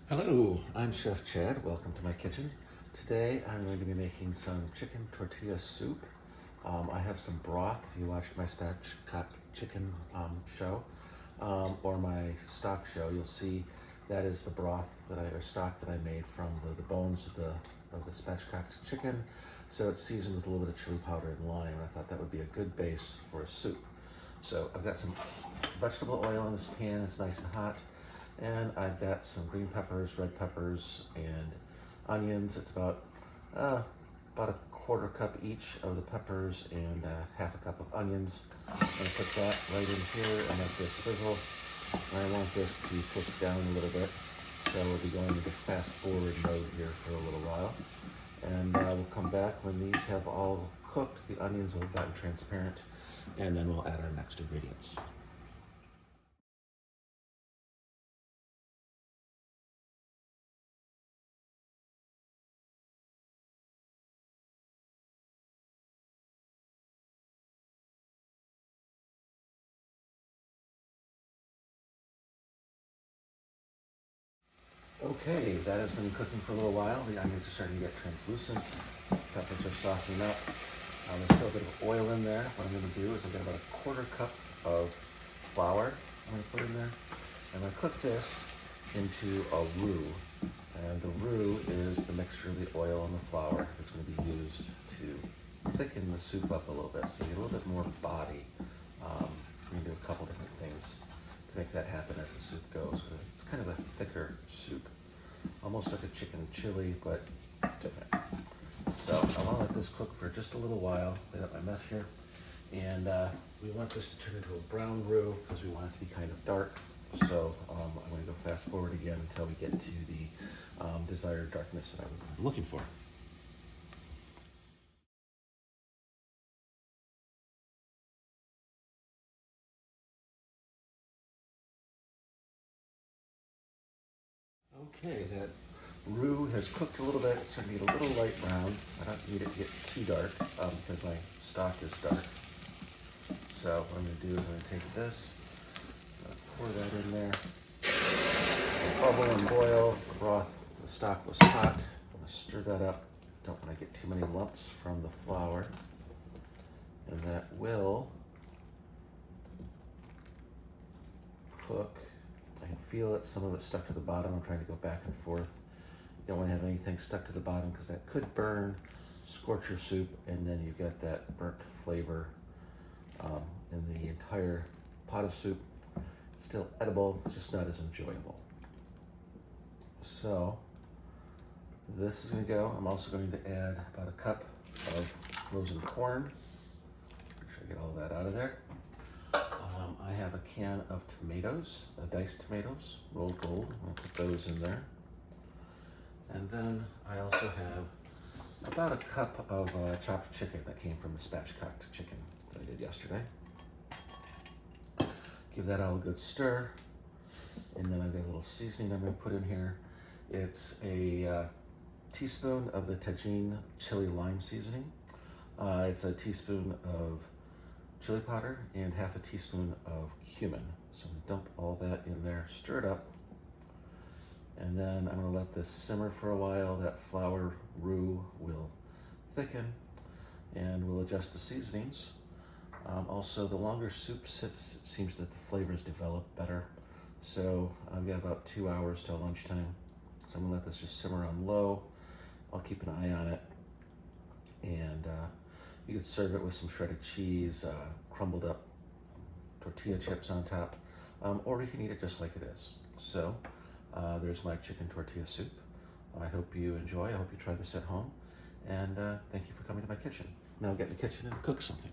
Hello, I'm Chef Chad. Welcome to my kitchen. Today I'm going to be making some chicken tortilla soup. I have some broth. If you watched my spatchcock chicken show or my stock show, you'll see that is the broth or stock that I made from the bones of the spatchcock chicken. So it's seasoned with a little bit of chili powder and lime. I thought that would be a good base for a soup. So I've got some vegetable oil in this pan. It's nice and hot. And I've got some green peppers, red peppers, and onions. It's about a quarter cup each of the peppers and half a cup of onions. I'm going to put that right in here and let this sizzle. And I want this to cook down a little bit. So we'll be going into fast forward mode here for a little while. And we'll come back when these have all cooked. The onions will have gotten transparent. And then we'll add our next ingredients. Okay, that has been cooking for a little while. The onions are starting to get translucent. Peppers are softening up. There's still a bit of oil in there. What I'm going to do is I've got about a quarter cup of flour I'm going to put in there. I'm going to cook this into a roux. And the roux is the mixture of the oil and the flour that's going to be used to thicken the soup up a little bit so you get a little bit more body. You can do a couple different things to make that happen as the soup goes. It's kind of a thicker soup. Almost like a chicken chili, but different. So I want to let this cook for just a little while. Clean up my mess here. And we want this to turn into a brown roux because we want it to be kind of dark. So I'm going to go fast forward again until we get to the desired darkness that I'm looking for. Okay, that roux has cooked a little bit. It's going to get a little light brown. I don't need it to get too dark because my stock is dark. So what I'm going to do is I'm going to take this, pour that in there, bubble and boil. The broth, the stock was hot. I'm going to stir that up. Don't want to get too many lumps from the flour. And that will cook. I can feel it, some of it's stuck to the bottom. I'm trying to go back and forth. You don't want to have anything stuck to the bottom because that could burn, scorch your soup, and then you've got that burnt flavor in the entire pot of soup. Still edible, it's just not as enjoyable. So this is going to go. I'm also going to add about a cup of frozen corn. Make sure I get all that out of there. I have a can of tomatoes, diced tomatoes, rolled gold. I'm going to put those in there. And then I also have about a cup of chopped chicken that came from the spatchcocked chicken that I did yesterday. Give that all a good stir. And then I've got a little seasoning I'm going to put in here. It's a teaspoon of the Tajin chili lime seasoning. It's a teaspoon of chili powder and half a teaspoon of cumin. So I'm going to dump all that in there, stir it up, and then I'm going to let this simmer for a while. That flour roux will thicken, and we'll adjust the seasonings. Also, the longer soup sits, it seems that the flavors develop better. So I've got about 2 hours till lunchtime. So I'm going to let this just simmer on low. I'll keep an eye on it, and you could serve it with some shredded cheese, crumbled up tortilla chips on top, or you can eat it just like it is. So there's my chicken tortilla soup. I hope you enjoy. I hope you try this at home. And thank you for coming to my kitchen. Now get in the kitchen and cook something.